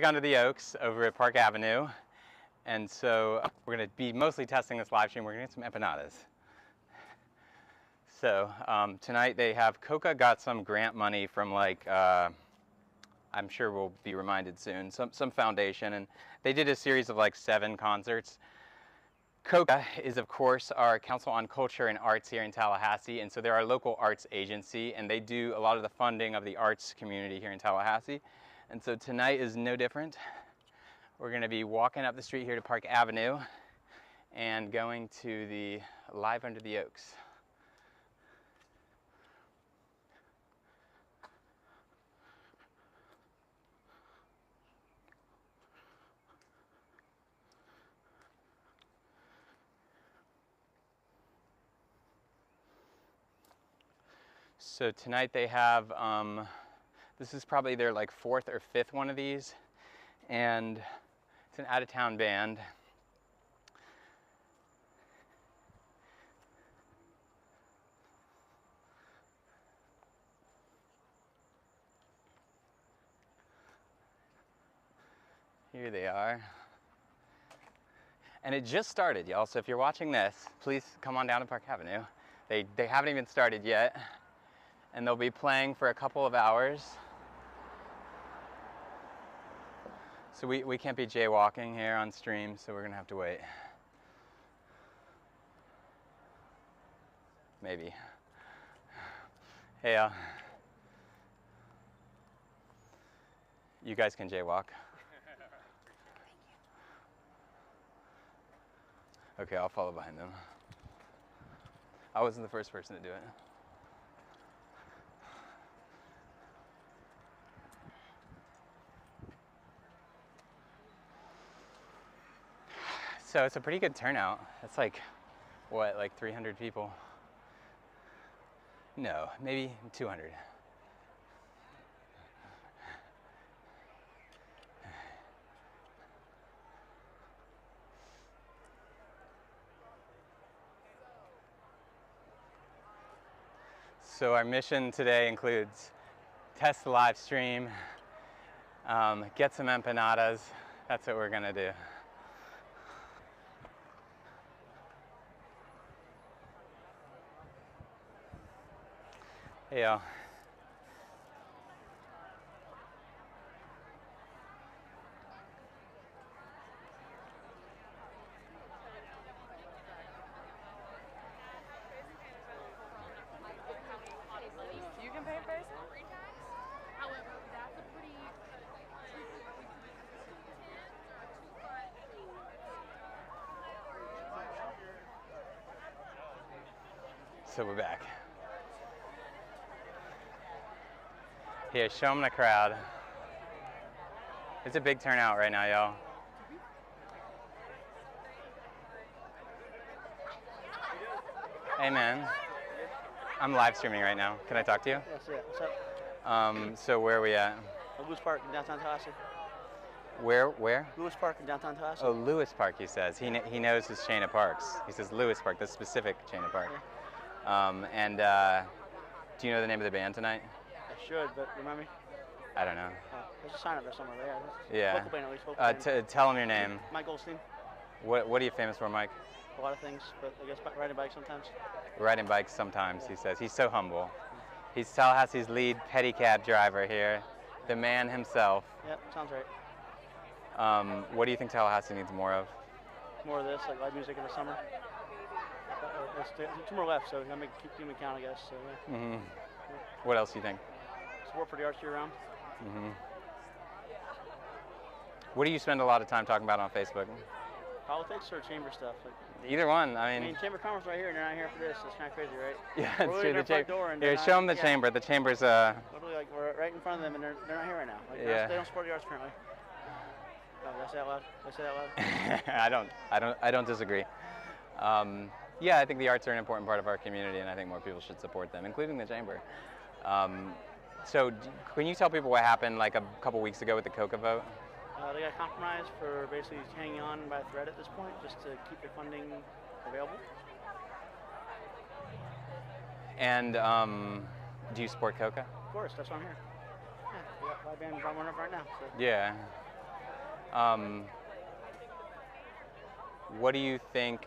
Music Under the Oaks over at Park Avenue. And so we're going to be mostly testing this live stream. We're going to get some empanadas. So tonight they have, Coca got some grant money from like, I'm sure we'll be reminded soon, some foundation. And they did a series of like 7 concerts. COCA is, of course, our Council on Culture and Arts here in Tallahassee, and so they're our local arts agency, and they do a lot of the funding of the arts community here in Tallahassee. And so tonight is no different. We're going to be walking up the street here to Park Avenue and going to the Live Under the Oaks. So tonight they have, this is probably their like 4th or 5th one of these, and it's an out-of-town band. Here they are. And it just started, y'all, so if you're watching this, please come on down to Park Avenue. They haven't even started yet. And they'll be playing for a couple of hours. So we can't be jaywalking here on stream, so we're gonna have to wait. Maybe. Hey, you guys can jaywalk. Okay, I'll follow behind them. I wasn't the first person to do it. So it's a pretty good turnout. It's like, what, like 300 people? No, maybe 200. So our mission today includes test the live stream, get some empanadas. That's what we're gonna do. Hey, y'all. You can pay in person? However, that's a pretty... So we're back. Here, show them the crowd. It's a big turnout right now, y'all. Hey, man. I'm live streaming right now. Can I talk to you? Yes, yeah. What's up? So where are we at? Lewis Park in downtown Tallahassee. Where? Lewis Park in downtown Tallahassee. Oh, Lewis Park, he says. He knows his chain of parks. He says Lewis Park, the specific chain of park. Yeah. Do you know the name of the band tonight? I should, but remind me. I don't know. There's a sign up there somewhere. Yeah. Local band, at least. Local band. Tell him your name. Mike Goldstein. What are you famous for, Mike? A lot of things, but I guess riding bikes sometimes. Riding bikes sometimes, he says. He's so humble. He's Tallahassee's lead pedicab driver here, the man himself. Yep, sounds right. What do you think Tallahassee needs more of? More of this, like live music in the summer. There's 2 more left, so I'm gonna keep them count, I guess. So, yeah. Mm-hmm. What else do you think? Support for the arts year round. Mm-hmm. What do you spend a lot of time talking about on Facebook? Politics or chamber stuff? Like, Either one. I mean, chamber conference right here, and they're not here for this. It's kind of crazy, right? Yeah, it's true. The chamber. Here, show them the chamber. The chamber's Literally, like we're right in front of them, and they're not here right now. Like, yeah. They don't support the arts currently. Oh, did I say that loud? Did I say that loud? I don't disagree. Yeah, I think the arts are an important part of our community, and I think more people should support them, including the chamber. So, can you tell people what happened like a couple weeks ago with the COCA vote? They got compromised for basically hanging on by a thread at this point, just to keep their funding available. And do you support COCA? Of course, that's why I'm here. Yeah, we got 5 bands on one up right now. So. Yeah. What do you think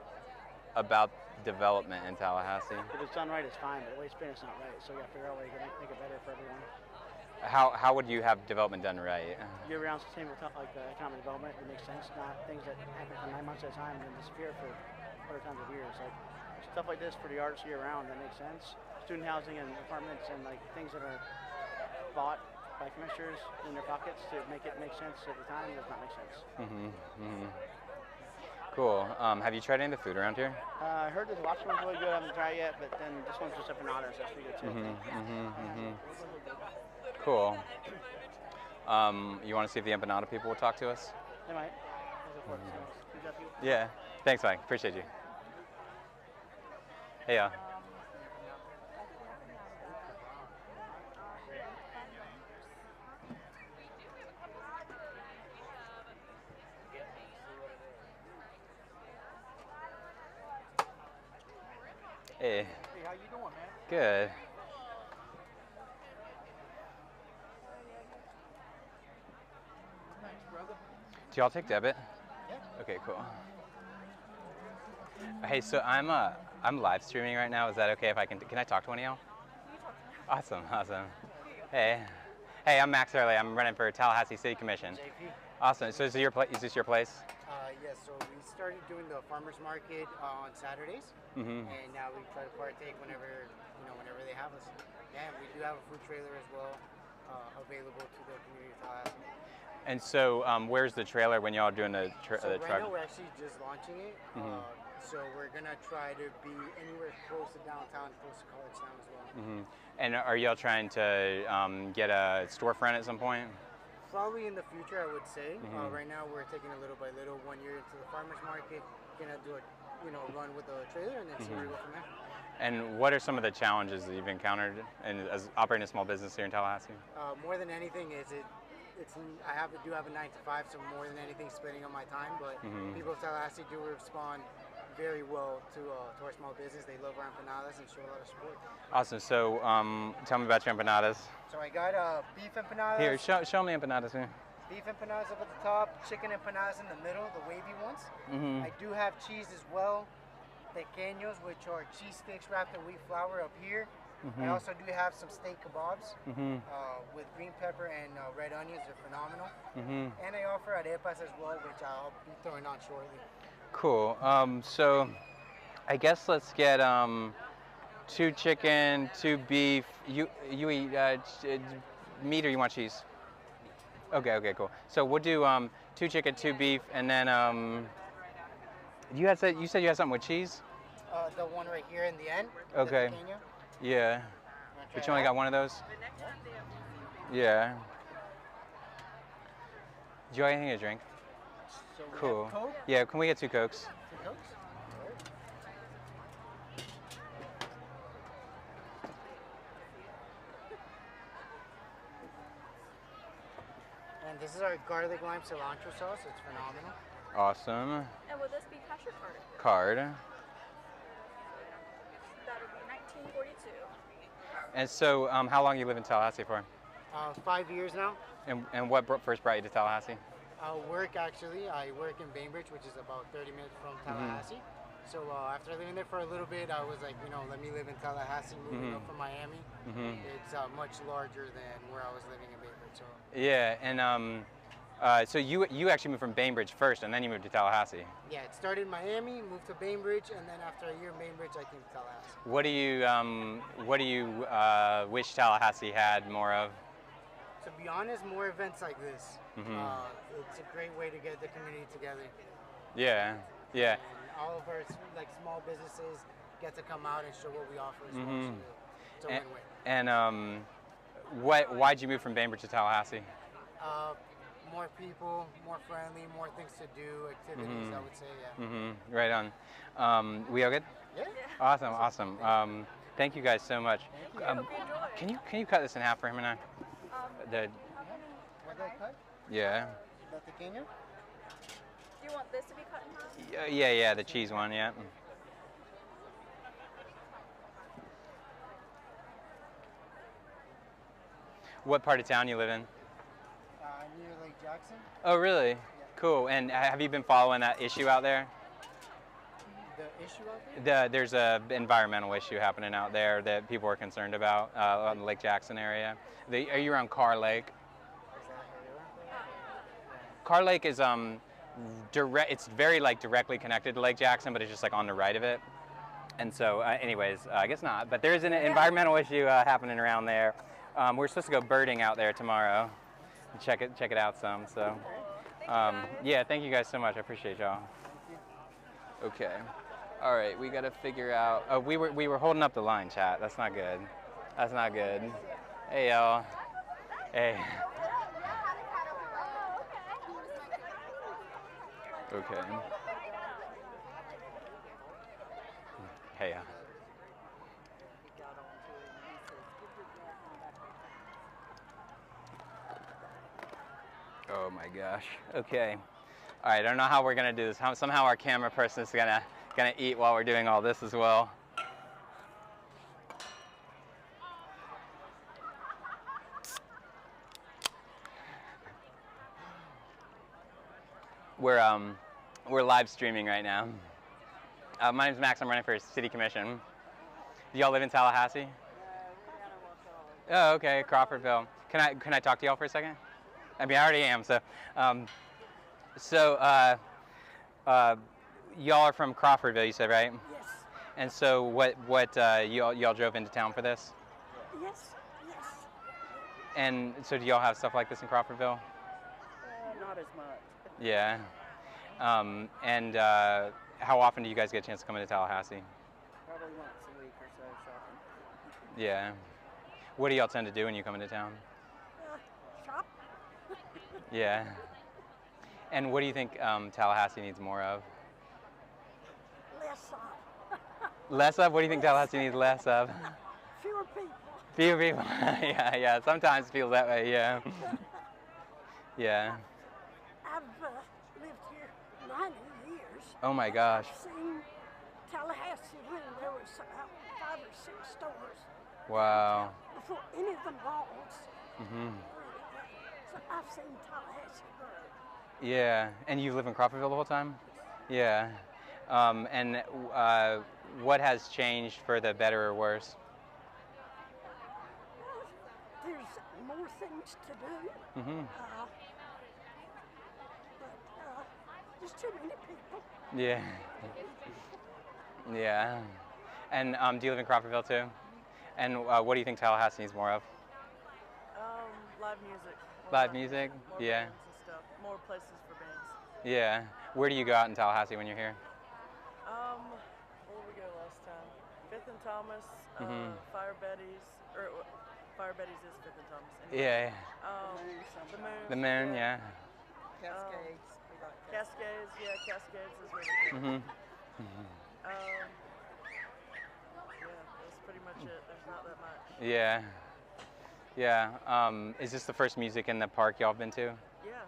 about development in Tallahassee? If it's done right, it's fine, but the way it's been, it's not right. So you got to figure out a way to make it better for everyone. How would you have development done right? Year-round sustainable economic development that makes sense, not things that happen for 9 months at a time and then disappear for other times of years. Like stuff like this for the arts year-round that makes sense. Student housing and apartments and like things that are bought by commissioners in their pockets to make it make sense at the time does not make sense. Cool. Have you tried any of the food around here? I heard this lobster one's really good. I haven't tried it yet, but then this one's just empanadas. That's pretty good too. Cool. You want to see if the empanada people will talk to us? They might. Good job, you. Yeah. Thanks, Mike. Appreciate you. Hey, Hey. Hey, how you doing, man? Good. Thanks, brother. Do y'all take debit? Yeah. Okay, cool. Hey, so I'm live streaming right now. Is that okay if I can I talk to one of y'all? Awesome. Hey, I'm Max Herrle. I'm running for Tallahassee City Commission. JP. Awesome. So is this your place? Yes, so we started doing the farmers market on Saturdays, and now we try to partake whenever they have us. Yeah, we do have a food trailer as well available to the community of Tallahassee. And so where's the trailer when y'all are doing the So truck? right now we're actually just launching it, so we're gonna try to be anywhere close to downtown, close to College Town as well. And are y'all trying to get a storefront at some point? Probably in the future, I would say. Right now, we're taking it little by little. 1 year into the farmers market, gonna do a run with the trailer, and then see where we go from there. And what are some of the challenges that you've encountered as operating a small business here in Tallahassee? More than anything, I do have a 9 to 5, so more than anything, splitting up my time. But people of Tallahassee do respond very well to our small business. They love our empanadas and show a lot of support. Awesome. So tell me about your empanadas. So I got beef empanadas. Here, show me empanadas here. Beef empanadas up at the top, chicken empanadas in the middle, the wavy ones. I do have cheese as well, pequeños, which are cheese sticks wrapped in wheat flour up here. I also do have some steak kebabs with green pepper and red onions. They're phenomenal. And I offer arepas as well, which I'll be throwing on shortly. Cool. So I guess let's get 2 chicken, 2 beef. You eat meat or you want cheese? Okay, cool. So we'll do 2 chicken, 2 beef, and then you said you had something with cheese? The one right here in the end. Okay. The pequeño. Yeah. But you only got one of those? Yeah. Do you want anything to drink? So we Cool. have Coke. Yeah, can we get 2 Cokes? 2 Cokes. And this is our garlic lime cilantro sauce. It's phenomenal. Awesome. And will this be cash or card? Card. That'll be 1942. And so how long you live in Tallahassee for? 5 years now. And what first brought you to Tallahassee? Work actually. I work in Bainbridge, which is about 30 minutes from Tallahassee. So after living there for a little bit, I was like, let me live in Tallahassee, moving up from Miami. It's much larger than where I was living in Bainbridge. So Yeah, and so you actually moved from Bainbridge first, and then you moved to Tallahassee. yeah, it started in Miami, moved to Bainbridge, and then after a year in Bainbridge, I came to Tallahassee. What do you wish Tallahassee had more of? To be honest, more events like this. It's a great way to get the community together. Yeah. And all of our small businesses get to come out and show what we offer as well. So it's a win-win. And why'd you move from Bainbridge to Tallahassee? More people, more friendly, more things to do, activities, I would say, yeah. Right on. We all good? Yeah. Awesome. Thank you guys so much. Hope you enjoy. Can you cut this in half for him and I? Want that cut? Yeah. The pequeño? Do you want this to be cut in half? Yeah, the cheese one, yeah. What part of town you live in? Near Lake Jackson. Oh, really? Yeah. Cool. And have you been following that issue out there? The issue out there? There's a environmental issue happening out there that people are concerned about on the Lake Jackson area. Are you around Carr Lake? Is that Herrle? Carr Lake is direct. It's very like directly connected to Lake Jackson, but it's just like on the right of it. And so, anyways, I guess not. But there is an environmental issue happening around there. We're supposed to go birding out there tomorrow. Check it out some. So, yeah, thank you guys so much. I appreciate y'all. Okay. All right, we got to figure out. Oh, we were holding up the line, chat. That's not good. That's not good. Hey, y'all. Hey. Okay. Hey. Oh my gosh. Okay. All right. I don't know how we're gonna do this. Somehow our camera person is gonna eat while we're doing all this as well. We're live streaming right now. My name's Max. I'm running for City Commission. Do y'all live in Tallahassee? Oh, okay, Crawfordville. Can I talk to y'all for a second? I mean, I already am. So, y'all are from Crawfordville, you said, right? Yes. And so, what y'all drove into town for this? Yes. Yes. And so, do y'all have stuff like this in Crawfordville? Not as much. Yeah. How often do you guys get a chance to come into Tallahassee? Probably once a week or so shopping. Yeah. What do y'all tend to do when you come into town? Shop. Yeah. And what do you think Tallahassee needs more of? Less of. Less of? What do you think Tallahassee needs less of? Fewer people. Fewer people. Yeah. Sometimes it feels that way. Yeah. Yeah. I've lived here 90 years. Oh my gosh. I've seen Tallahassee when there was about 5 or 6 stores. Wow. Before any of the malls. Mhm. So I've seen Tallahassee grow. Yeah. And you live in Crawfordville the whole time? Yeah. What has changed for the better or worse? There's more things to do. Mhm. But there's too many people. Yeah. Yeah. And do you live in Crawfordville too? And what do you think Tallahassee needs more of? Live music. Live music? More Yeah. bands and stuff. More places for bands. Yeah. Where do you go out in Tallahassee when you're here? Where did we go last time? Fifth and Thomas, Fire Betty's, or Fire Betty's is Fifth and Thomas. Anyway. Yeah. The Moon. The Moon, yeah. Cascades. Cascades, yeah, Cascades is really good. Mhm. Yeah, that's pretty much it. There's not that much. Yeah. Yeah. Is this the first music in the park y'all been to? Yeah.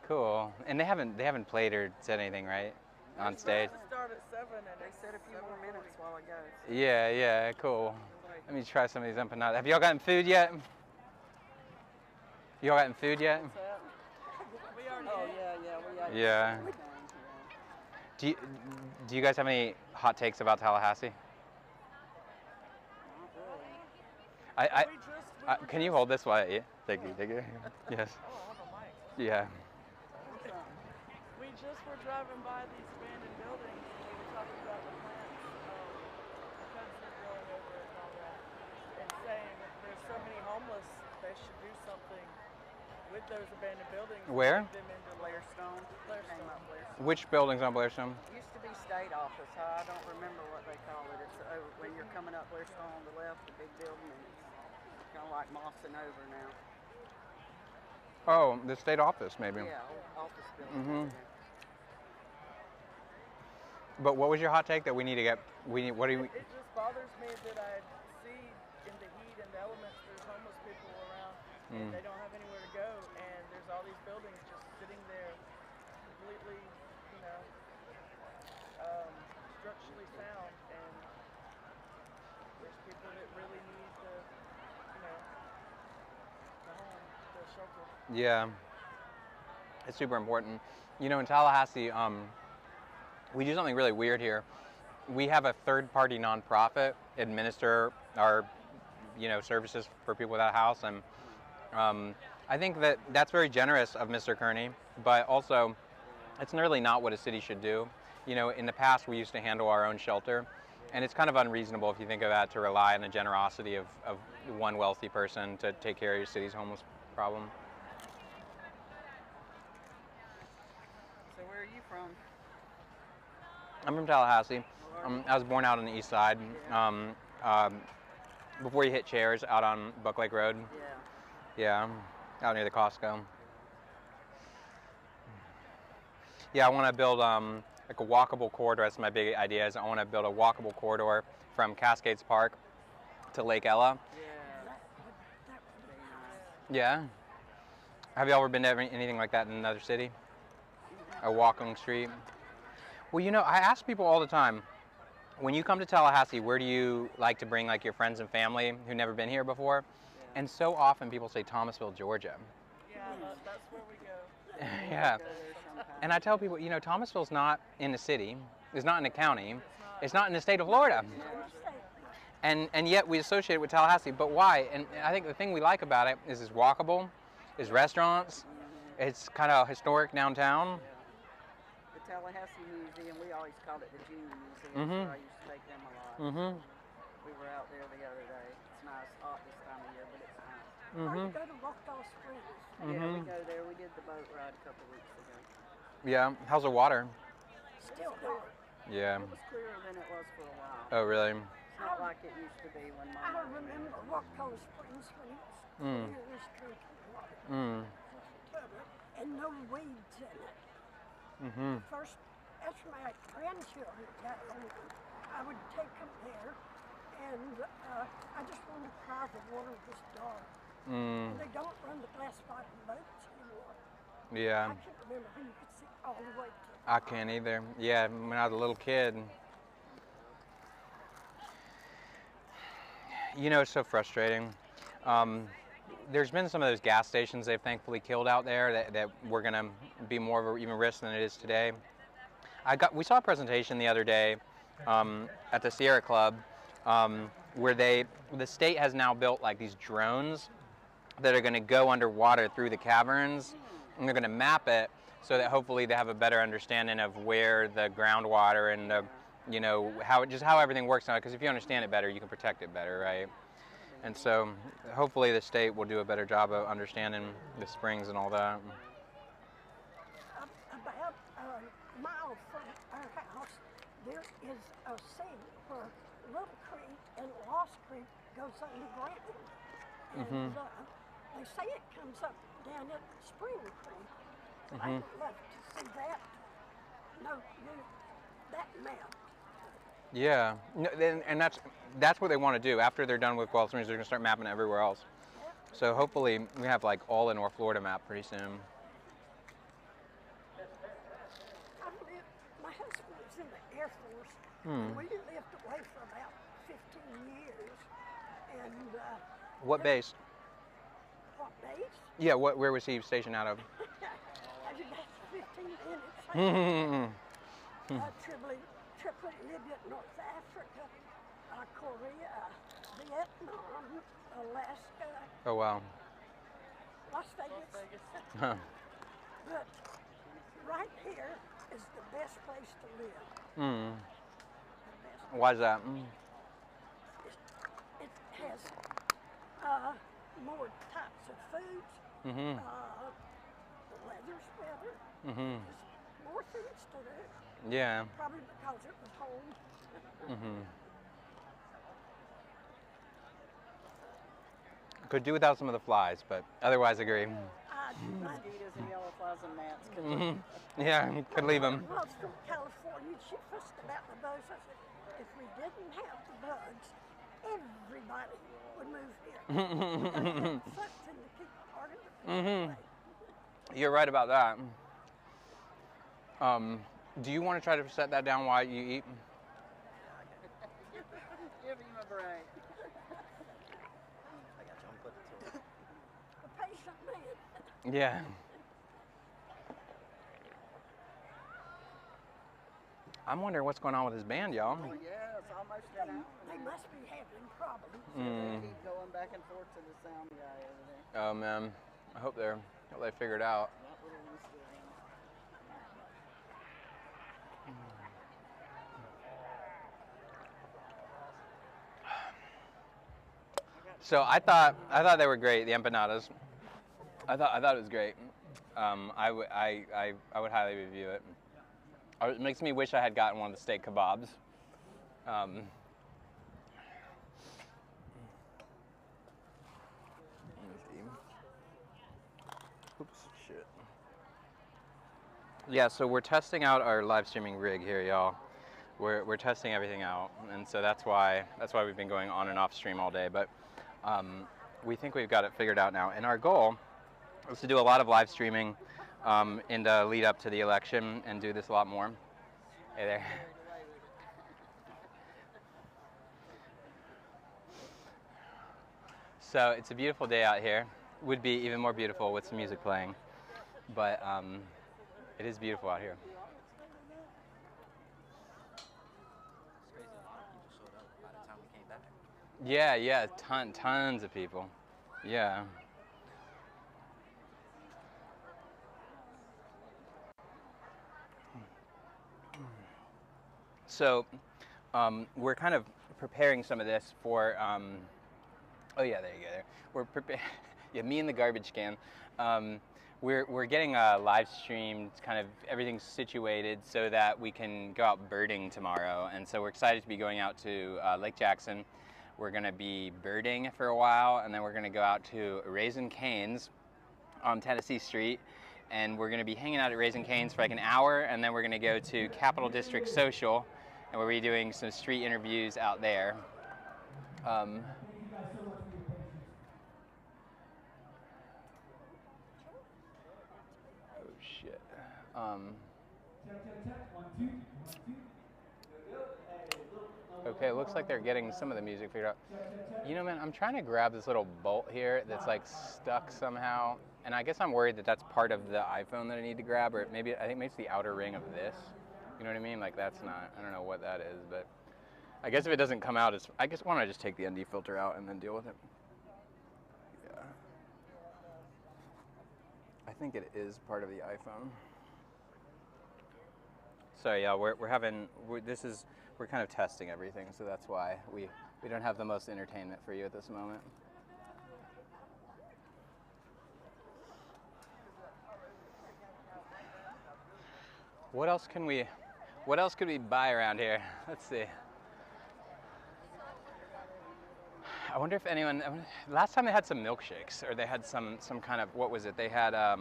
Cool. And they haven't played or said anything, right? On stage? They start at 7 and They said a few more minutes while I go. Yeah, cool. Let me try some of these empanadas. Have y'all gotten food yet? Y'all gotten food yet? we already Oh, ate. Yeah. Do you guys have any hot takes about Tallahassee? Can you hold this while I eat? Thank you. Yes. Oh, I have a mic. Yeah. We just were driving by these abandoned buildings and we were talking about the plants, because they're growing over it and all that, and saying that there's so many homeless, they should do something with those abandoned buildings. and Where? make them into Blairstone. Blairstone. Which buildings on Blairstone? Used to be state office. I don't remember what they call it. It's over when you're coming up Blairstone on the left, the big building, and it's kind of like mossing over now. Oh, the state office, maybe. Yeah, old office building. Mhm. over there. But what was your hot take that we need to get? What do we? It just bothers me that I see in the heat and the elements there's homeless people around and they don't have anywhere to go, and there's all these buildings just sitting there completely, structurally sound, and there's people that really need the home, the shelter. Yeah. It's super important. You know, in Tallahassee, we do something really weird here. We have a third-party nonprofit administer our, services for people without a house, and I think that that's very generous of Mr. Kearney, but also it's really not what a city should do. You know, in the past we used to handle our own shelter, and it's kind of unreasonable if you think of that to rely on the generosity of one wealthy person to take care of your city's homeless problem. So where are you from? I'm from Tallahassee. I was born out on the east side. Before you hit Chairs, out on Buck Lake Road. Yeah. Yeah, out near the Costco. Yeah, I want to build like a walkable corridor. That's my big idea. Is I want to build a walkable corridor from Cascades Park to Lake Ella. Yeah. Yeah. Have you ever been to anything like that in another city? A walking street? Well, you know, I ask people all the time, when you come to Tallahassee, where do you like to bring like your friends and family who've never been here before? And so often people say Thomasville, Georgia. Yeah, that's where we go. Yeah. Go there sometime. And I tell people, you know, Thomasville's not in the city. It's not in the county. It's not in the state of Florida. And yet we associate it with Tallahassee. But why? And I think the thing we like about it is it's walkable, it's restaurants, it's kind of historic downtown. The Tallahassee Museum, we always called it the Junior Museum, Mhm. so I used to take them a lot. Mm-hmm. We were out there the other day. It's nice, hot this time of year, but it's nice. Mm-hmm. Go to Rockdale Springs. Yeah, we Mhm. go there. We did the boat ride a couple weeks ago. Yeah. How's the water? Still dark. Yeah. It was clearer than it was for a while. Oh, really? It's not like it used to be when I Mama. remember Rockdale Springs when it was Mm. clear as drinking water. Mm. And no weeds in it. Mm-hmm. First, after my grandchildren got older, I would take them there, and I just wanted to cry the water was dark. Mm. And they don't run the glass bottom boats anymore. Yeah. I can't remember when you could see all the way to. I can't either. Yeah, when I was a little kid. You know, it's so frustrating. There's been some of those gas stations they've thankfully killed out there that were going to be more of an even risk than it is today. We saw a presentation the other day at the Sierra Club where the state has now built like these drones that are going to go underwater through the caverns, and they're going to map it so that hopefully they have a better understanding of where the groundwater and the, you know, how everything works now. Because if you understand it better, you can protect it better, right? And so hopefully the state will do a better job of understanding the springs and all that. About a mile from our house, there is a sea where Little Creek and Lost Creek goes underground. And they say it comes up down at Spring Creek. I'd love to see that. No, that map. Yeah, and that's what they want to do. After they're done with Guelph Springs, they're going to start mapping it everywhere else. So hopefully we have like all in North Florida map pretty soon. My husband was in the Air Force, and we lived away for about 15 years. And What base? what base? Yeah, where was he stationed out of? That's 15 minutes. Tripoli, Libya, North Africa, Korea, Vietnam, Alaska, Oh wow. Las Vegas. Huh. But right here is the best place to live. Mm. The best. Why is that? It has more types of foods. Mm-hmm. The weather's better. Mm-hmm. There's more things to do. Yeah. Probably because it was home. Mm-hmm. Could do without some of the flies, but otherwise agree. Mosquitoes and yellow flies and gnats. Mm-hmm. Yeah, could leave them. I was from California. She fussed about the bugs. I said, if we didn't have the bugs, everybody would move here. Something to keep part of the family. You're right about that. Do you want to try to set that down while you eat? Give him a break. A patient man. Yeah. I'm wondering what's going on with his band, y'all. Oh, yeah, it's almost an hour. They must be having problems. They keep going back and forth to the sound guy over there. Oh man, I hope they figure it out. That little one's still in. So I thought they were great, the empanadas. I thought it was great. I would highly review it. It makes me wish I had gotten one of the steak kebabs. Oops, shit. Yeah, so we're testing out our live streaming rig here, y'all. We're testing everything out, and so that's why we've been going on and off stream all day. But we think we've got it figured out now, and our goal is to do a lot of live streaming in the lead up to the election and do this a lot more. Hey there. So it's a beautiful day out here. Would be even more beautiful with some music playing, but it is beautiful out here. Yeah, tons of people. Yeah. So we're kind of preparing some of this for. Oh yeah, there you go. There. We're yeah, me and the garbage can. We're getting live streamed, kind of everything's situated so that we can go out birding tomorrow, and so we're excited to be going out to Lake Jackson. We're going to be birding for a while, and then we're going to go out to Raising Cane's on Tennessee Street, and we're going to be hanging out at Raising Cane's for like an hour, and then we're going to go to Capital District Social, and we'll be doing some street interviews out there. Oh shit. Okay, it looks like they're getting some of the music figured out. You know, man, I'm trying to grab this little bolt here that's like stuck somehow, and I guess I'm worried that that's part of the iPhone that I need to grab, or maybe I think maybe it's the outer ring of this. You know what I mean? Like that's not. I don't know what that is, but I guess if it doesn't come out, I guess why don't I just take the ND filter out and then deal with it? Yeah. I think it is part of the iPhone. So yeah, we're kind of testing everything, so that's why we don't have the most entertainment for you at this moment. What else could we buy around here? Let's see. I wonder if anyone. Last time they had some milkshakes, or they had some kind of, what was it? They had There's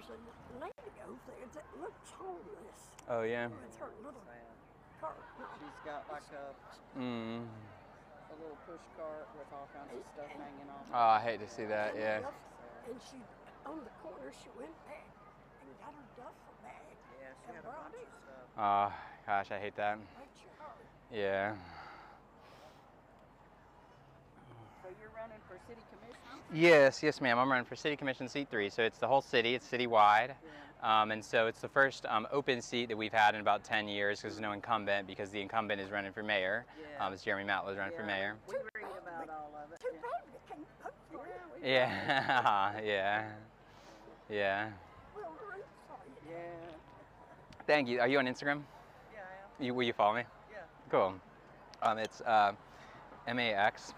a lady over there that looks homeless. Oh yeah. With her little cart. She's got like a little push cart with all kinds of stuff hanging off. Oh, I hate to see that. Yeah. And she, on the corner, she went back and got her duffel bag. Yeah, she had a bunch of stuff. Oh gosh, I hate that. Right your heart. Yeah. So you're running for city commission? Yes, ma'am. I'm running for City Commission seat 3, so it's the whole city. It's citywide, and so it's the first open seat that we've had in about 10 years because there's no incumbent, because the incumbent is running for mayor. Yeah. It's Jeremy Matlow's running for mayor. We read about all of it. Too bad we can't vote for you. Yeah, yeah. We'll root for you. Yeah. Thank you. Are you on Instagram? Yeah, I am. Will you follow me? Yeah. Cool. It's MAX.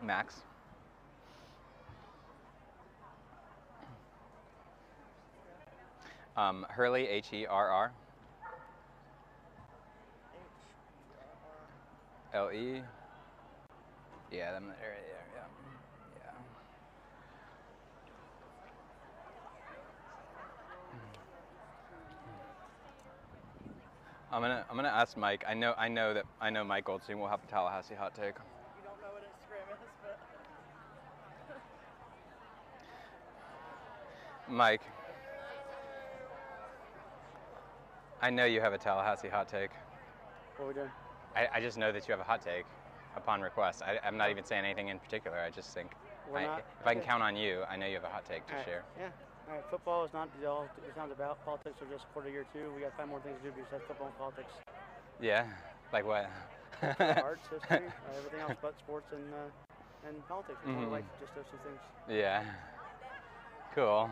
Max. Herrle, Herrr. LE. Yeah, them there, yeah. I'm gonna ask Mike. I know Mike Goldstein will have a Tallahassee hot take. You don't know what Instagram is, but Mike, I know you have a Tallahassee hot take. What are we doing? I just know that you have a hot take upon request. I'm not even saying anything in particular. I just think We're not- if I can count on you, I know you have a hot take to All right, share. Yeah. All right, football is not all it sounds about. Politics are just quarter year 2. We got 5 more things to do besides football and politics. Yeah, like what? Arts, history, everything else but sports and politics. It's more like just those 2 things. Yeah. Cool.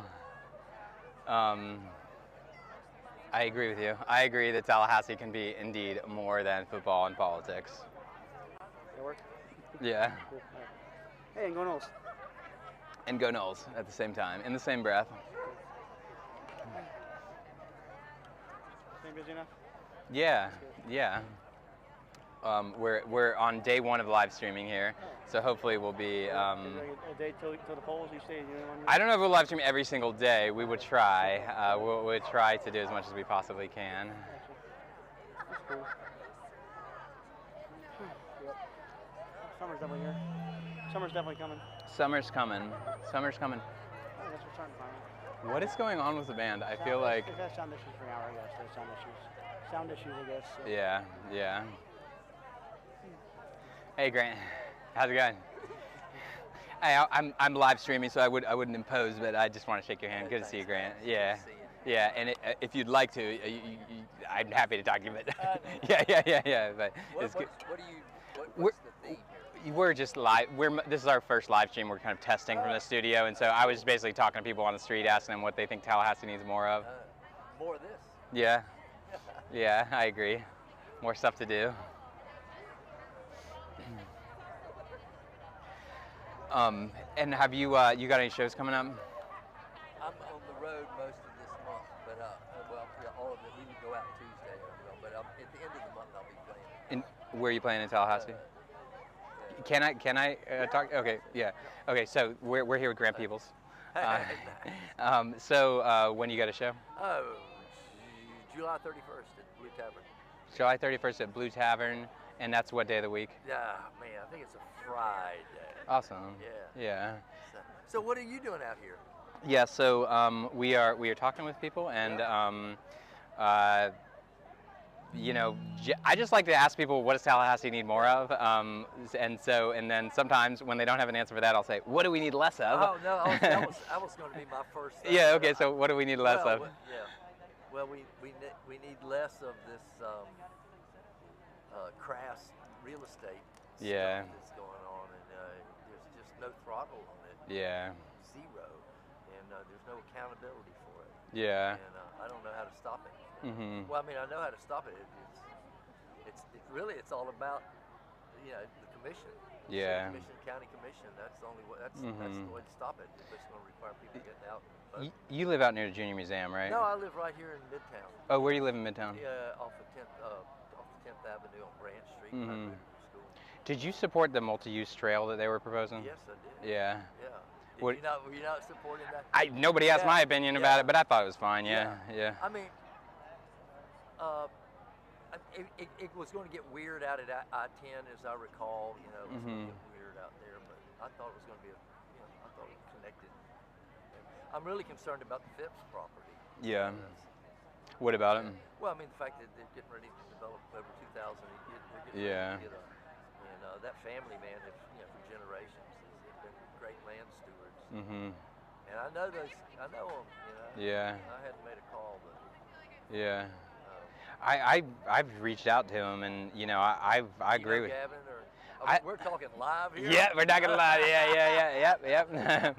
I agree with you. I agree that Tallahassee can be indeed more than football and politics. That work? Yeah. Cool. All right. Hey, and go Knowles. And go Knowles at the same time, in the same breath. Staying busy enough? Yeah, yeah. We're on day 1 of live streaming here, so hopefully we'll be. A day till the polls. You say I don't know if we'll live stream every single day. We would try. We'll try to do as much as we possibly can. That's cool. Yep. Summer's definitely here. Summer's definitely coming. Summer's coming. Summer's coming. I guess we're starting finally. What is going on with the band? I feel like. They've had sound issues for an hour, I guess. There's sound issues. Sound issues, I guess. So. Yeah, yeah. Hey Grant, how's it going? Hey, I'm live streaming, so I wouldn't impose, but I just want to shake your hand. Good to see you, Grant. Yeah, yeah. And if you'd like to, I'm happy to talk to you. But yeah. But it's good. What's the theme here? We're just live. This is our first live stream. We're kind of testing from the studio, and so I was basically talking to people on the street, asking them what they think Tallahassee needs more of. More of this. Yeah. Yeah, I agree. More stuff to do. And have you you got any shows coming up? I'm on the road most of this month, but well, yeah, all of it. We would go out Tuesday, but at the end of the month I'll be playing. Where are you playing in Tallahassee? Can I talk? Okay, yeah. Okay, so we're here with Grant Peebles. So when you got a show? Oh, July 31st at Blue Tavern. July 31st at Blue Tavern, and that's what day of the week? Yeah, man, I think it's a Friday. Awesome. Yeah. Yeah. So what are you doing out here? Yeah. So we are talking with people, and you know, I just like to ask people, what does Tallahassee need more of? And then sometimes when they don't have an answer for that, I'll say, what do we need less of? Oh no, that was going to be my first. Yeah. Okay. So what do we need less of? Yeah. Well, we need less of this crass real estate stuff that's going on, and there's just no throttle on it. Yeah. Zero, and there's no accountability for it. Yeah. And I don't know how to stop it. Mm-hmm. Well, I mean, I know how to stop it. It's all about the commission. Yeah. City Commission, county commission. That's the only way. That's the way to stop it. If it's going to require people getting out. You live out near the Junior Museum, right? No, I live right here in Midtown. Oh, where do you live in Midtown? Yeah, off of 10th Avenue on Branch Street. Mm-hmm. Did you support the multi-use trail that they were proposing? Yes, I did. Yeah. Yeah. Were you not supporting that? Nobody asked my opinion about it, but I thought it was fine. Yeah. I mean, it was going to get weird out at I-10, as I recall. It was going to get weird out there, but I thought it was going to be I thought it was connected. I'm really concerned about the Phipps property. Yeah. What about it? Well, I mean, the fact that they're getting ready to develop over 2,000. They're getting ready to get and that family, man, for generations, has been great land stewards. Mm-hmm. And I know them. Yeah. I hadn't made a call, but. Yeah. I've reached out to him, and I agree with. Gavin, we're talking live here. Yeah, we're not gonna lie. Yep.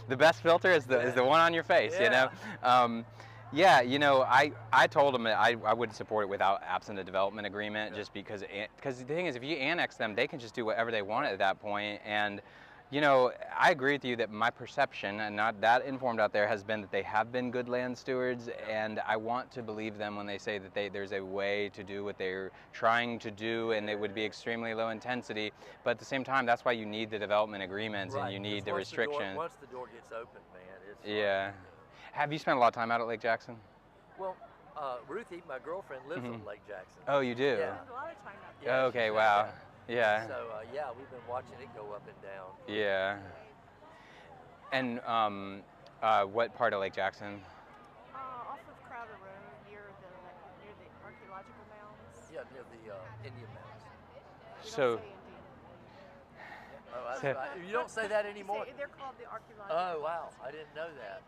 The best filter is the one on your face. I told him that I wouldn't support it without absent a development agreement, just because the thing is, if you annex them, they can just do whatever they want at that point. And I agree with you that my perception, and not that informed out there, has been that they have been good land stewards, and I want to believe them when they say that there's a way to do what they're trying to do, and it would be extremely low intensity. But at the same time, that's why you need the development agreements, and you need the restrictions. Once the door gets open, man, it's Have you spent a lot of time out at Lake Jackson? Well, Ruthie, my girlfriend, lives on Lake Jackson. Oh, you do? Yeah. A lot of time out there. Yeah, okay, wow. Yeah. So we've been watching it go up and down. Yeah. And what part of Lake Jackson? Off of Crowder Road, near the archaeological mounds. Yeah, near the Indian mounds. So. Oh, that's So- right. You don't say that anymore. They're called the archaeological. Oh, wow. I didn't know that.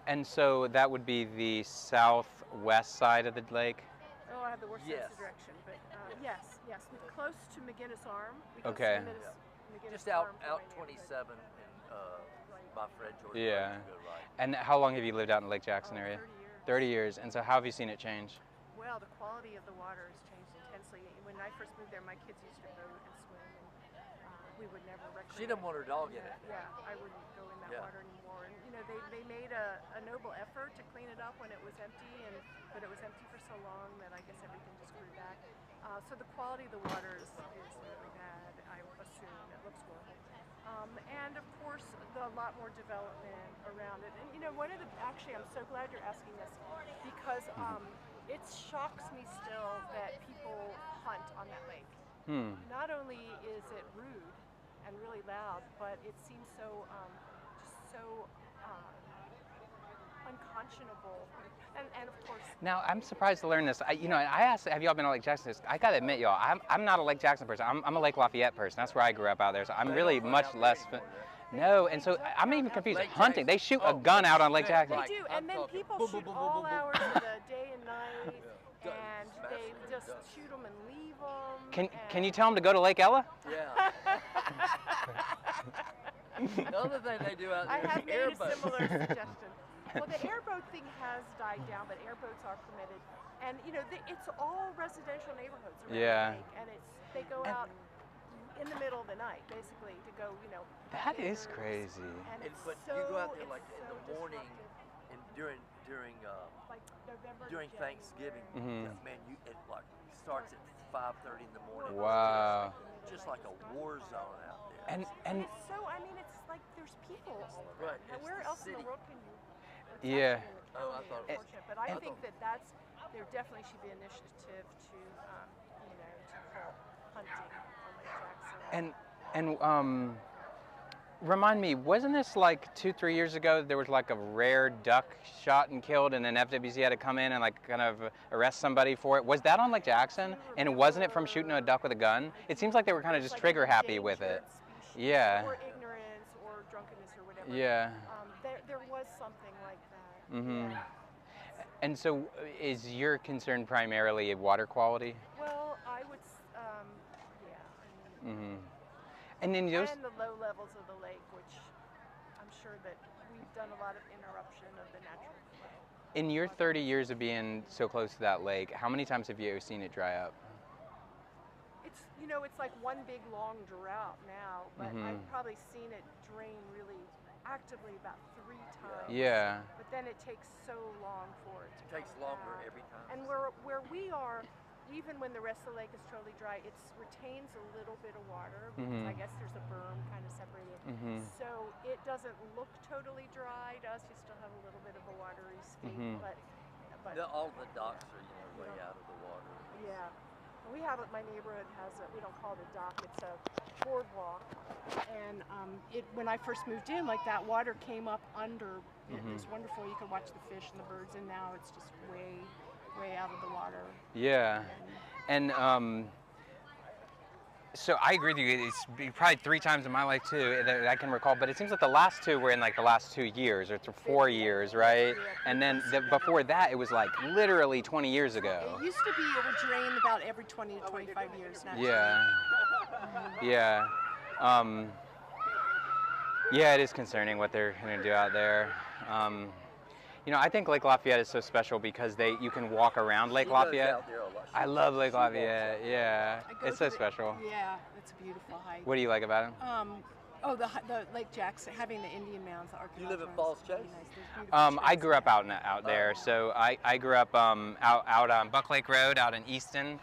And so that would be the southwest side of the lake? Oh, I have the worst sense Yes. of direction, but yes, close to McGinnis Arm. We go Okay. McGinnis Just out Arm to my 27 by Fred George. Yeah. Road, you go right. And how long have you lived out in the Lake Jackson neighborhood. area? 30 years. 30 years. And so how have you seen it change? Well, the quality of the water has changed intensely. When I first moved there, my kids used to boat and swim, and we would never recreate. She didn't want her dog in it. Yeah, I wouldn't go in that Yeah. water anymore. And you know, they made a noble effort to clean it up when it was empty, but it was empty for so long that I guess everything just grew back. So the quality of the water is really bad. I assume it looks horrible. And of course, a lot more development around it. And you know, actually, I'm so glad you're asking this because it shocks me still that people hunt on that lake. Not only is it rude and really loud, but it seems so just so unconscionable. And of course, Now, I'm surprised to learn this. I asked, have y'all been to Lake Jackson? I gotta admit, y'all, I'm not a Lake Jackson person. I'm a Lake Lafayette person. That's where I grew up out there. So I'm really much less. No, and so I'm even confused. Lake Hunting, they shoot a Jackson. gun out on Lake Jackson. they Like, do, I'm and then talking people boom, shoot boom, boom, all boom, boom. hours of the day and night, Guns, and massive they just guns. shoot them and leave them. Can you tell them to go to Lake Ella? Yeah. Another thing they do out I there have is made a airboats. similar suggestion. Well, the airboat thing has died down, but airboats are permitted, and you know it's all residential neighborhoods around Yeah. the lake, and they go out in the middle of the night, basically, to go, you know. That is dinners, crazy. And it's But so, you go out there it's like in so the morning disruptive. and during Like November to during January. Thanksgiving, Mhm. man, it like starts at 5:30 in the morning. Wow. Just like a war zone out there. And It's so, I mean, it's like there's people all around. Right, Now, it's where the else in city. the world can you? It's Yeah. actually Oh, I totally thought it was- unfortunate, but I and- think there definitely should be an initiative to, you know, to halt hunting on Lake Jackson. And remind me, wasn't this like 2-3 years ago? There was like a rare duck shot and killed, and then FWC had to come in and like kind of arrest somebody for it. Was that on Lake Jackson? And wasn't it from shooting a duck with a gun? It seems like they were kind of It's just like an trigger happy with it. endangered species, Yeah. Or ignorance or drunkenness or whatever. Yeah. There was something like that. Mhm. Yeah. And so, is your concern primarily water quality? Well, I would, yeah. I mean, And then those. and the low levels of the lake, which I'm sure that we've done a lot of interruption of the natural flow. In your 30 years of being so close to that lake, how many times have you seen it dry up? It's, you know, it's like one big long drought now, but I've probably seen it drain really actively about 3 times. Yeah. But then it takes so long for it to It takes come longer back. every time. And where we are, even when the rest of the lake is totally dry, it retains a little bit of water because I guess there's a berm kind of separated. So it doesn't look totally dry to us. You still have a little bit of a watery state, but All the docks are way out of the water. yeah. We have it, my neighborhood has we don't call it a dock, it's a boardwalk. And when I first moved in, like that water came up under. It was wonderful. You could watch the fish and the birds, and now it's just way out of the water. Yeah. And so I agree with you. It's probably 3 times in my life too that I can recall. But it seems like the last 2 were in like the last 2 years or 4 years, right? And then before that, it was like literally 20 years ago. It used to be it would drain about every 20 to 25 years. Now Yeah. Yeah. Yeah, it is concerning what they're going to do out there. You know, I think Lake Lafayette is so special because you can walk around Lake She goes Lafayette. out there a lot. I love Lake Lafayette. Yeah, I go it's to so the- special. Yeah, it's a beautiful hike. What do you like about it? The Lake Jackson, having the Indian mounds, the You live in archaeological Falls mounds, Chase? really nice. There's beautiful I trails grew up there. out there, so I grew up out on Buck Lake Road, out in Easton,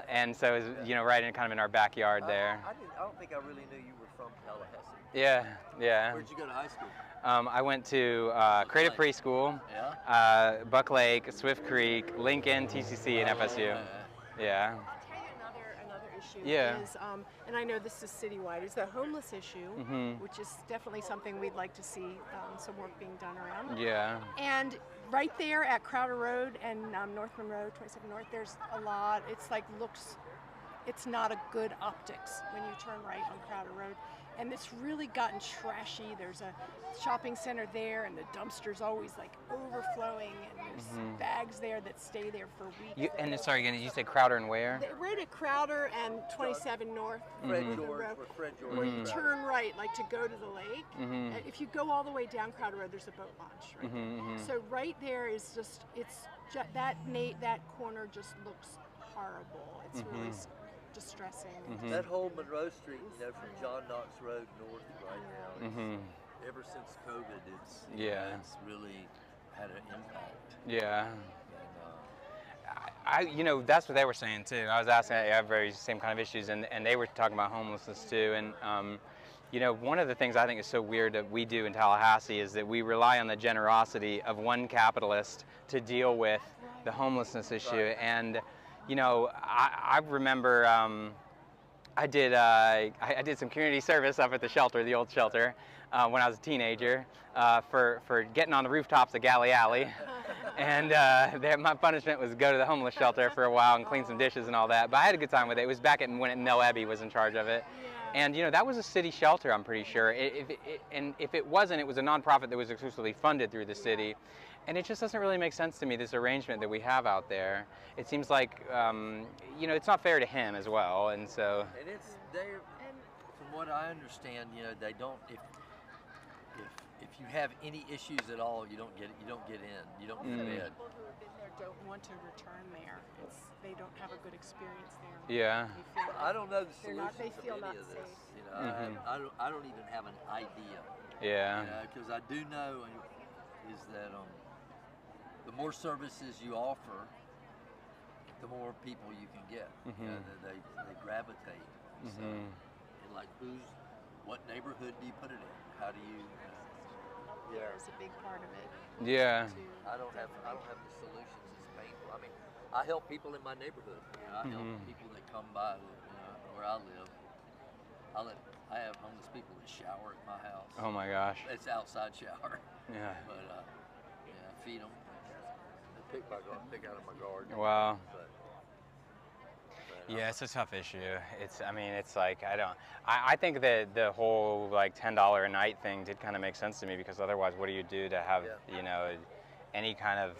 and so it was, right in kind of in our backyard there. I don't think I really knew you were from Tallahassee. Yeah. Where'd you go to high school? I went to Creative Preschool, Yeah. Buck Lake, Swift Creek, Lincoln, TCC, and FSU. Yeah. I'll tell you another issue Yeah. is, and I know this is citywide, is the homeless issue, which is definitely something we'd like to see some work being done around. Yeah. And right there at Crowder Road and Northman Road, 27 North, there's a lot. It's like looks it's not a good optics when you turn right on Crowder Road. And it's really gotten trashy. There's a shopping center there, and the dumpster's always like overflowing, and there's bags there that stay there for weeks. And sorry, again, you say Crowder and where? Right at Crowder and 27 North. Fred the George, road, where Fred George where you is. turn right, like to go to the lake. And if you go all the way down Crowder Road, there's a boat launch right there. So right there is just, that corner just looks horrible. It's really distressing. That whole Monroe Street, you know, from John Knox Road north right now, ever since COVID, it's it's really had an impact. Yeah. And, you know, that's what they were saying too. I was asking, I have very same kind of issues, and they were talking about homelessness too. And you know, one of the things I think is so weird that we do in Tallahassee is that we rely on the generosity of one capitalist to deal with the homelessness issue. And you know, I remember I did some community service up at the shelter, the old shelter, when I was a teenager, for getting on the rooftops of Galley Alley. And my punishment was go to the homeless shelter for a while and clean some dishes and all that. But I had a good time with it. It was back when Mel Eby was in charge of it. And you know, that was a city shelter, I'm pretty sure. And if it wasn't, it was a nonprofit that was exclusively funded through the city. And it just doesn't really make sense to me, this arrangement that we have out there. It seems like, you know, it's not fair to him as well, and so. and it's there. From what I understand, you know, they don't. If you have any issues at all, you don't get in. You don't get fed. People who have been there don't want to return there. They don't have a good experience there. Yeah. They feel I don't know the They're solutions not- they feel of not any of this. safe. You know, I don't even have an idea. Yeah. You know, because I do know is that the more services you offer, the more people you can get. You know, they gravitate. So, and like, what neighborhood do you put it in? How do you? There is a big part of it. Yeah. I don't have the solutions. It's painful. I mean, I help people in my neighborhood. You know, I help people that come by, you know, where I live. I have homeless people that shower at my house. Oh my gosh. It's outside shower. Yeah. But feed them. They pick out of my garden. Wow. But, Yeah, it's a tough issue. I mean, it's like, I think that the whole like $10 a night thing did kind of make sense to me, because otherwise what do you do to have, you know, any kind of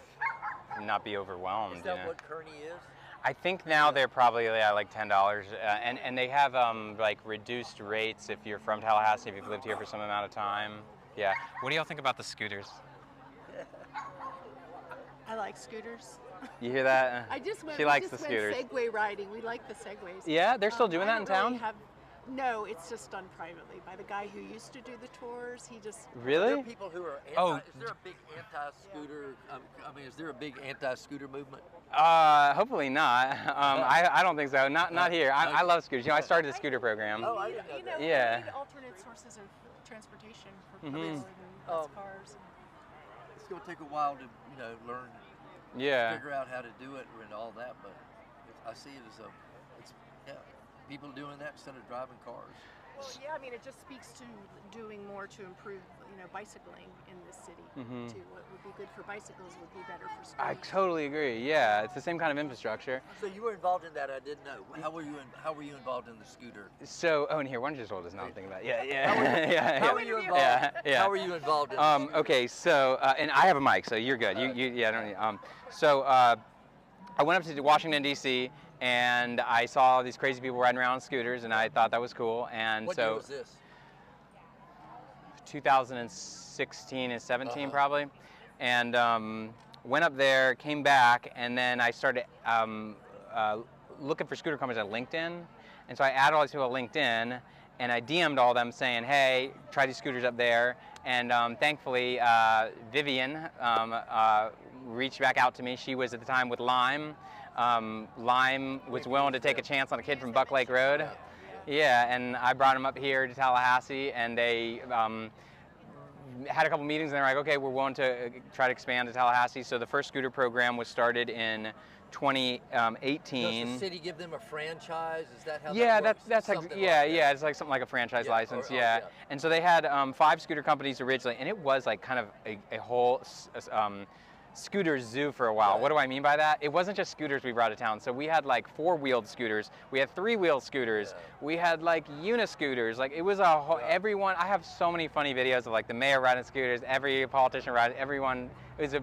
not be overwhelmed? Is that you know? what Kearney is? I think now they're probably like $10, and they have like reduced rates if you're from Tallahassee, if you've lived here for some amount of time. Yeah. What do y'all think about the scooters? I like scooters. You hear that? I just went. She likes the scooters. Segway riding. We like the segways. Yeah, they're still doing I that in don't really town? No, it's just done privately by the guy who used to do the tours. He just. There Really? are people who are Oh. Is there a big anti-scooter? I mean, is there a big anti-scooter movement? Hopefully not. I don't think so. Not here. I love scooters. You know, I started the scooter program. Oh, I didn't know that. Yeah. We need alternate sources of transportation for people Mhm. and less cars. It's going to take a while to, you know, learn, Yeah. figure out how to do it and all that. But I see it as people doing that instead of driving cars. Well, yeah, I mean, it just speaks to doing more to improve, you know, bicycling in this city. Too, what would be good for bicycles would be better for I scooters. totally agree. Yeah, it's the same kind of infrastructure. So you were involved in that? I didn't know. How were you involved in the scooter? So, and here, why don't you just hold this now? I'm thinking about it. Yeah. How were you, yeah. how were you involved? Yeah. How were you involved in the scooter? Okay, so, and I have a mic, so you're good. I don't need, so, I went up to Washington, D.C., and I saw all these crazy people riding around on scooters, and I thought that was cool. And What so, year was this? 2016 and 17 probably, and went up there, came back, and then I started looking for scooter companies on LinkedIn, and so I added all these people on LinkedIn, and I DM'd all of them saying, hey, try these scooters up there, and thankfully Vivian reached back out to me. She was at the time with Lime. Lime was willing to take a chance on a kid from Buck Lake Road. Yeah, and I brought him up here to Tallahassee, and they had a couple meetings, and they're like, okay, we're willing to try to expand to Tallahassee. So the first scooter program was started in 2018. Does the city give them a franchise? Is that how Yeah, that works? that's like, Something yeah, like that? yeah, it's like something like a franchise Yeah, license, or- yeah. yeah. And so they had 5 scooter companies originally, and it was like kind of a whole scooter zoo for a while. Right. What do I mean by that? It wasn't just scooters we brought to town. So we had like 4-wheeled scooters, we had 3-wheel scooters, we had like uniscooters. Like it was a whole, everyone. I have so many funny videos of like the mayor riding scooters, every politician riding, everyone. It was a,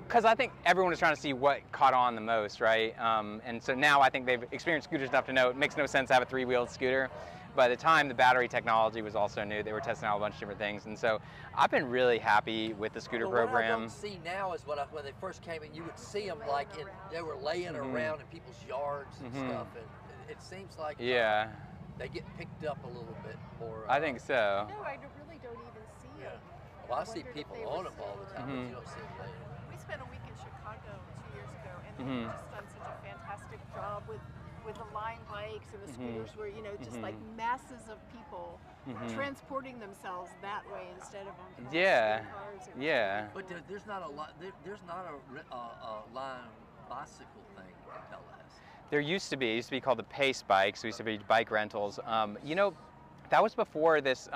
because I think everyone was trying to see what caught on the most, right? And so now I think they've experienced scooters enough to know it makes no sense to have a 3-wheeled scooter. By the time the battery technology was also new, they were testing out a bunch of different things. And so I've been really happy with the scooter What I program. don't see now is when they first came in, you would see them like they were laying around in people's yards and stuff. And it seems like Yeah, they get picked up a little bit more. I think so. No, I really don't even see Yeah. them. Well, I see wondered if people they on were them all the still time, around. but you don't see them laying. We spent a week in Chicago 2 years ago, and they've just done such a fantastic job with the Line bikes and the scooters, where just like masses of people transporting themselves that way instead of on cars Yeah, and cars. yeah. But there's not a lot. There's not a line bicycle thing in Tallahassee. There used to be. It used to be called the Pace Bikes. We used to be bike rentals. You know, that was before this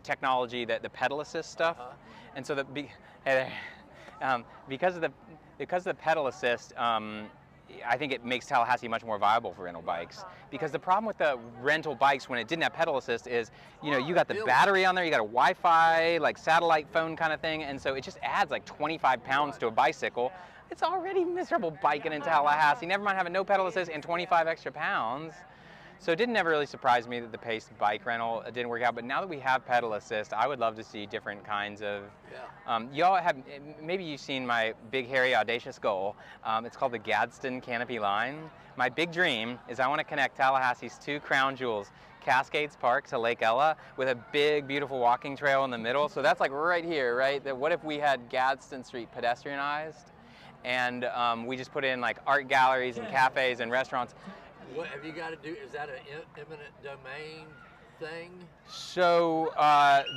technology, the pedal assist stuff. And so because of the pedal assist, I think it makes Tallahassee much more viable for rental bikes. Because the problem with the rental bikes when it didn't have pedal assist is, you got the battery on there, you got a Wi-Fi, like satellite phone kind of thing, and so it just adds like 25 pounds to a bicycle. It's already miserable biking in Tallahassee, never mind having no pedal assist and 25 extra pounds. So it didn't ever really surprise me that the Pace bike rental didn't work out, but now that we have pedal assist, I would love to see different kinds of, y'all have, maybe you've seen my big, hairy, audacious goal. It's called the Gadsden Canopy line. My big dream is I want to connect Tallahassee's 2 crown jewels, Cascades Park to Lake Ella, with a big, beautiful walking trail in the middle. So that's like right here, right? What if we had Gadsden Street pedestrianized, and we just put in like art galleries and cafes and restaurants. What have you got to do? Is that an eminent domain thing? So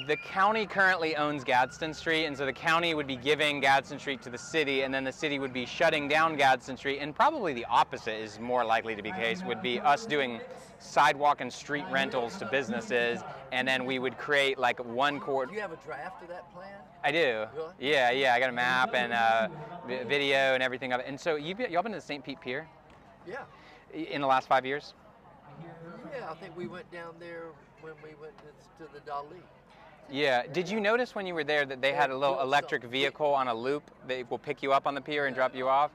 the county currently owns Gadsden Street, and so the county would be giving Gadsden Street to the city, and then the city would be shutting down Gadsden Street, and probably the opposite is more likely to be the case, would be us doing sidewalk and street rentals to businesses, and then we would create like one Do you have a draft of that plan? I do. Really? Yeah, I got a map and video and everything of it. And so y'all been to the St. Pete Pier? Yeah. In the last 5 years? Yeah, I think we went down there when we went to the Dali. Yeah. Did you notice when you were there that they had a little electric vehicle on a loop that will pick you up on the pier and drop you off?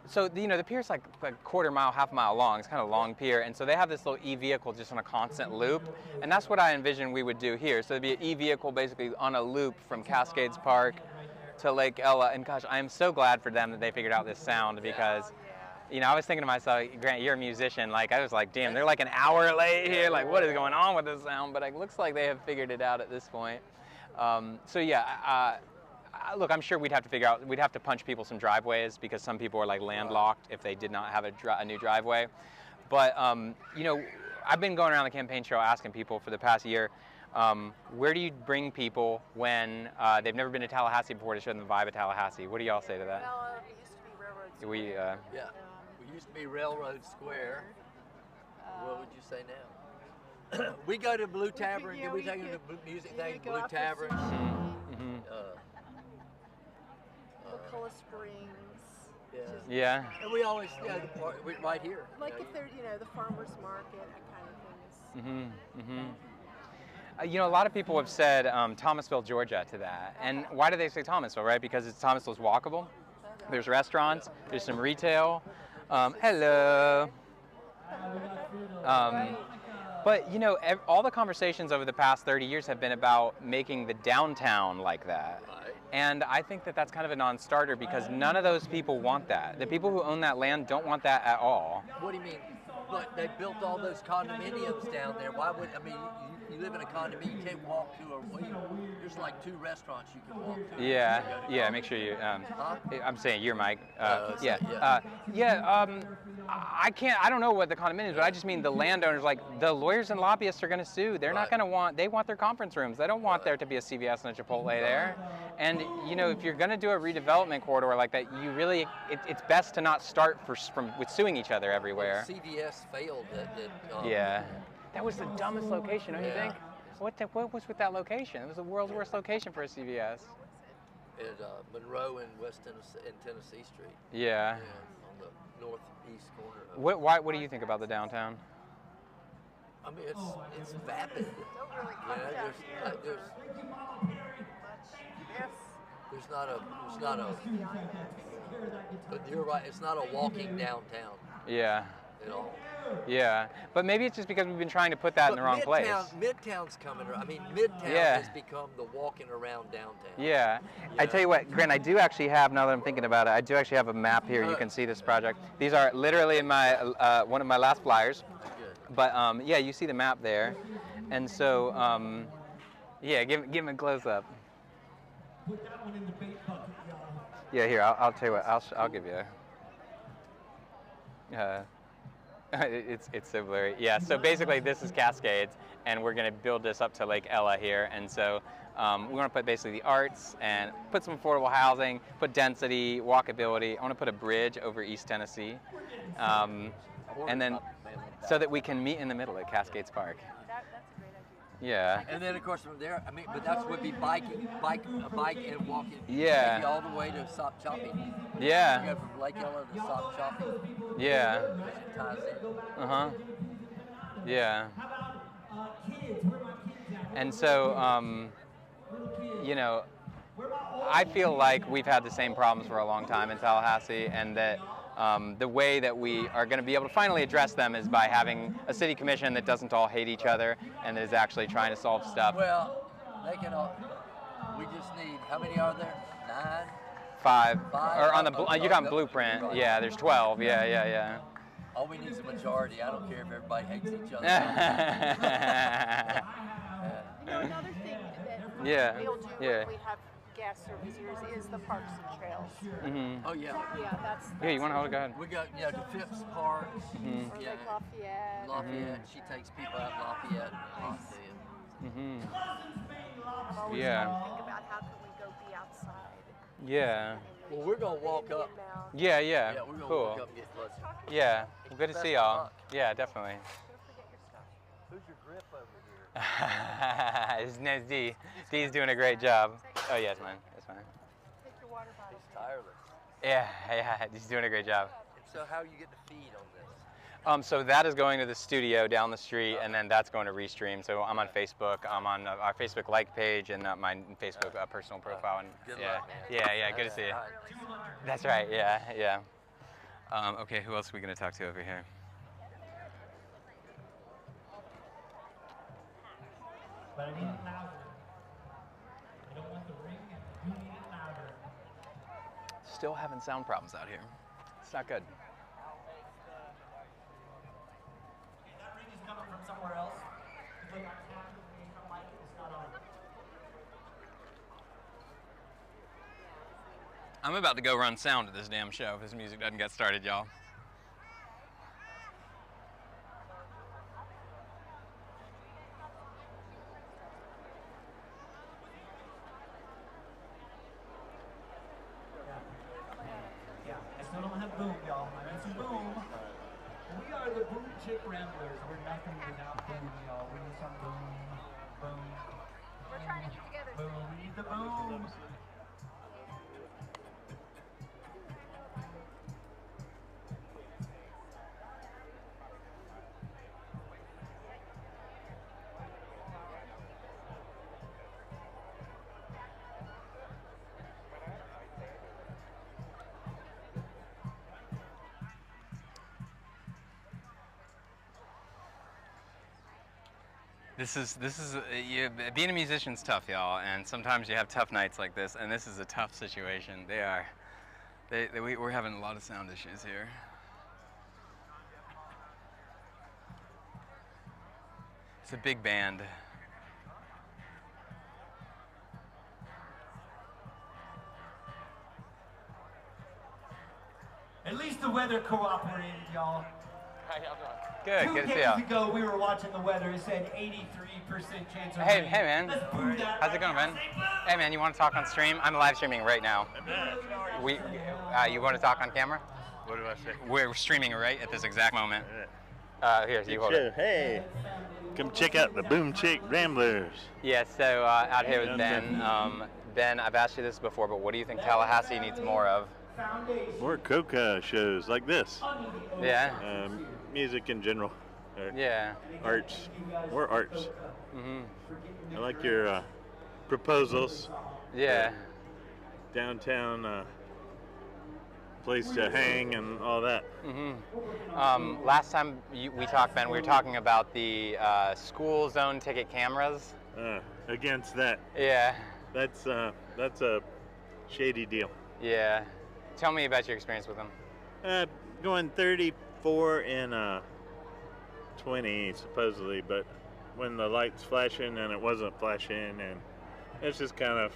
So, the pier's like a quarter mile, half mile long. It's kind of a long pier. And so they have this little e-vehicle just on a constant loop. And that's what I envisioned we would do here. So there'd be an e-vehicle basically on a loop from Cascades Park to Lake Ella. And gosh, I am so glad for them that they figured out this sound, because I was thinking to myself, Grant, you're a musician. Like, I was like, damn, they're like an hour late here. Like, what is going on with this sound? But it looks like they have figured it out at this point. Look, I'm sure we'd have to punch people some driveways, because some people are like landlocked if they did not have a new driveway. But, I've been going around the campaign trail asking people for the past year, where do you bring people when they've never been to Tallahassee before to show them the vibe of Tallahassee? What do y'all say to that? Well, it used to be Railroad Square. We used to be Railroad Square. What would you say now? We go to Blue Tavern. We take them to music things, Blue Tavern. McCullough Springs. Yeah. And we always, right here. Like if they're, the farmer's market, that kind of things. A lot of people have said Thomasville, Georgia to that. And why do they say Thomasville, right? Because Thomasville's walkable. There's restaurants, there's some retail. Hello. But, all the conversations over the past 30 years have been about making the downtown like that. And I think that that's kind of a non-starter, because none of those people want that. The people who own that land don't want that at all. What do you mean? Look, they built all those condominiums down there. Why would, you live in a condominium, you can't walk to there's like 2 restaurants you can walk to. Yeah, make sure you, I'm saying you're Mike. I don't know what the condominiums, but I just mean the landowners, like the lawyers and lobbyists are gonna sue. They're not gonna they want their conference rooms. They don't want there to be a CVS and a Chipotle there. And if you're gonna do a redevelopment corridor like that, you really, it's best to not start with suing each other everywhere. Well, CVS failed That was the dumbest location, don't you think? What was with that location? It was the world's worst location for a CVS. at Monroe and West Tennessee and Tennessee Street. Yeah. Yeah, on the northeast corner. Of What do you think about the downtown? I mean, it's vapid. Don't really You come know, down there's Yes. there's not a but you're right. It's not a walking downtown Yeah. at all. Yeah. But maybe it's just because we've been trying to put that in the wrong place. Midtown's coming. I mean, Midtown Yeah. has become the walking around downtown. Yeah. I tell you what, Grant, I do actually have, now that I'm thinking about it, I do actually have a map here. You can see this project. These are literally my one of my last flyers. Good. But yeah, you see the map there. And so, yeah, give him a close up. Put that one in the bait bucket, y'all. Yeah, here, I'll tell you what, I'll give you it's so blurry. Yeah, so basically this is Cascades, and we're going to build this up to Lake Ella here. And so we want to put basically the arts and put some affordable housing, put density, walkability. I want to put a bridge over East Tennessee. And then so that we can meet in the middle at Cascades Park. That's a great idea. Yeah. And then of course from there, I mean, but that would be bike and walking. Yeah. Maybe all the way to Stop Shopping. Yeah. You go from Lake Ella to Stop Shopping. Yeah. It ties in. Uh-huh. Yeah. How about kids? Where my kids at? And so, you know, I feel like we've had the same problems for a long time in Tallahassee, and that the way that we are going to be able to finally address them is by having a city commission that doesn't all hate each other and that is actually trying to solve stuff. Well, they can all, we just need, how many are there? 9? Five. Five? Or on the, Oh, you're talking oh, blueprint. right. Yeah, there's 12. Yeah. All we need is a majority. I don't care if everybody hates each other. You know, another thing that Yeah, we'll do yeah. when we have gas service here is the parks and trails. Mm-hmm. Oh yeah. Yeah, that's Here, you want to hold it? Go ahead. We got, you know, the Phipps Park. Mm-hmm. or Yeah. Lake Lafayette. Lafayette. She takes people out Lafayette. Mm-hmm. I'm always Yeah. trying to think about how can we go be outside. Yeah. Well, we're gonna walk up. Yeah. Yeah, we're gonna Cool. walk up and get closer. Yeah. Well, good to Best see of y'all. luck. Yeah, definitely. Don't forget your stuff. Who's your grip over here? His name's D. D's doing a great job. Oh, yeah, it's mine. It's fine. Take your water bottle. He's tireless. Yeah, he's doing a great job. And so how you get the feed on this? So that is going to the studio down the street, and then that's going to Restream. So I'm on Facebook. I'm on our Facebook like page and my Facebook personal profile. And Good yeah, luck, man. yeah. Good to see you. All right. That's right. Yeah. Okay, who else are we going to talk to over here? But I need it louder. I don't want the ring, you need it louder. Still having sound problems out here. It's not good. That ring is coming from somewhere else. Look, I captured the ring from Mike, it's not on. I'm about to go run sound to this damn show if this music doesn't get started, y'all. Yeah, I still don't have boom, y'all. I need some boom. We are the Boom Chick Ramblers. We're nothing without boom, y'all. We need some boom. Boom. We're trying to get together. Boom. We need the boom. This is being a musician's tough, y'all, and sometimes you have tough nights like this, and this is a tough situation. We're having a lot of sound issues here. It's a big band. At least the weather cooperated, y'all. How y'all doing? Good, good to see days y'all. ago, we were watching the weather. It said 83% chance of Hey, rain. hey, man. Let's boo that How's it right going, now. man? Say boo! Hey, man, you want to talk on stream? I'm live streaming right now. You want to talk on camera? What do I say? We're streaming right at this exact moment. Here, so you hold Show. it. Hey, come check out the Boom Chick Ramblers. Yeah, so out here with Ben. Ben, I've asked you this before, but what do you think Tallahassee needs more of? More coca shows like this. Yeah. Music in general. Yeah. Arts. More arts. Mm-hmm. I like your proposals. Yeah. Downtown place to hang and all that. Mm-hmm. Last time we talked, Ben, we were talking about the school zone ticket cameras. Against that. Yeah. That's a shady deal. Yeah. Tell me about your experience with them. Going 34 and 20 supposedly, but when the light's flashing and it wasn't flashing, and it's just kind of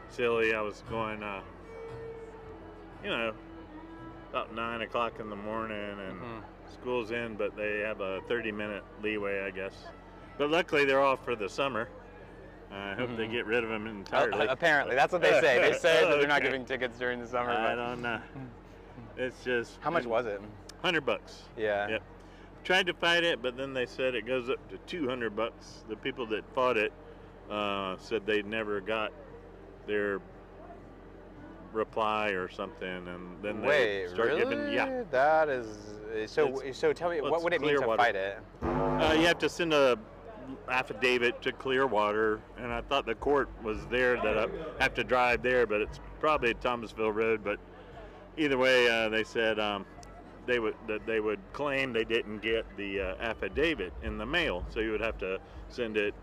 silly. I was going, about 9 o'clock in the morning, and school's in, but they have a 30-minute leeway, I guess. But luckily, they're off for the summer. I hope they get rid of them entirely. Apparently, that's what they say. They say that they're not giving tickets during the summer. I don't know. It's just. How much was it? $100. Yeah. Yep. Tried to fight it, but then they said it goes up to $200. The people that fought it said they never got their reply or something, and then they start giving. Yeah. That is so. Tell me, what would it mean to fight it? You have to send a affidavit to Clearwater, and I thought the court was there that I have to drive there, but it's probably Thomasville Road. But either way, they said they would claim they didn't get the affidavit in the mail, so you would have to send it,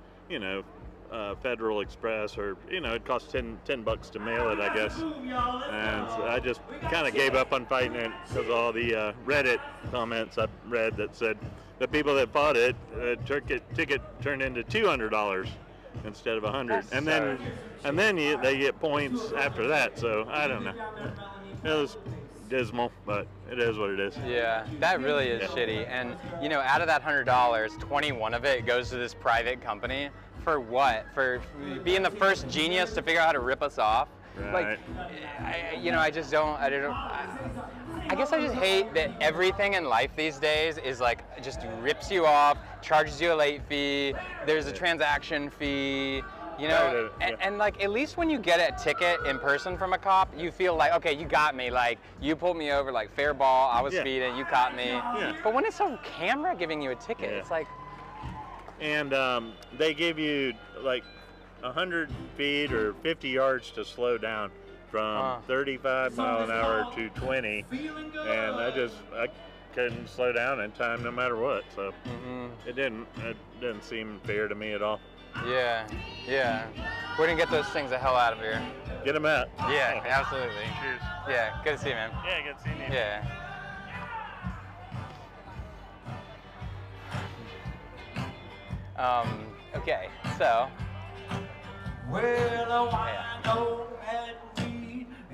Federal Express, or it costs $10 to mail it, I guess. And so I just kind of gave up on fighting it because of all the Reddit comments I read that said the people that fought it, ticket turned into $200 instead of $100, and then they get points after that. So I don't know. It was dismal, but it is what it is. Yeah, that really is shitty. And out of that $100, 21 of it goes to this private company. For what? For being the first genius to figure out how to rip us off? Right. I just don't. I guess I just hate that everything in life these days is just rips you off, charges you a late fee. There's a transaction fee. And at least when you get a ticket in person from a cop, you feel like, okay, you got me. You pulled me over, fair ball. I was speeding. You caught me. Yeah. But when it's a camera giving you a ticket, it's like. And they give you 100 feet or 50 yards to slow down from 35 mile an hour to 20, and I couldn't slow down in time no matter what. So it didn't seem fair to me at all. Yeah. We're gonna get those things the hell out of here. Get them out. Yeah, absolutely. Cheers. Yeah, good to see you, man. Yeah, good seeing you. Yeah. Okay, so.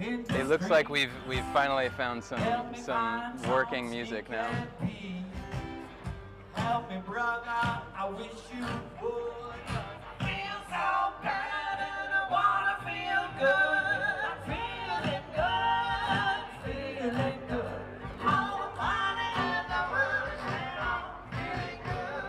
It looks like we've finally found some working music now. Help me, brother, I wish you would. I feel so bad and I wanna feel good. I'm feeling good. All the money in the world is spent on feeling good.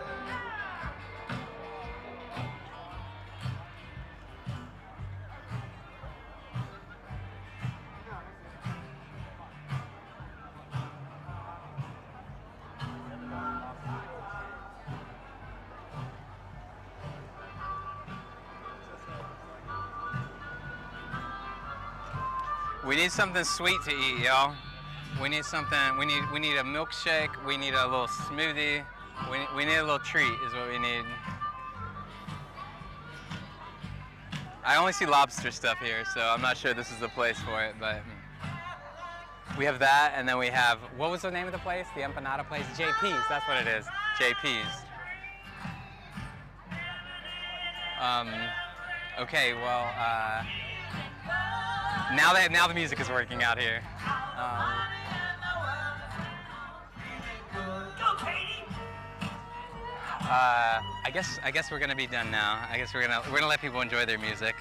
We need something sweet to eat, y'all. We need something. We need a milkshake. We need a little smoothie. We need a little treat, is what we need. I only see lobster stuff here, so I'm not sure this is the place for it. But we have that, and then we have, what was the name of the place? The empanada place? JP's. That's what it is. JP's. Okay. Well. Now the music is working out here. I guess we're gonna be done now. I guess we're gonna let people enjoy their music.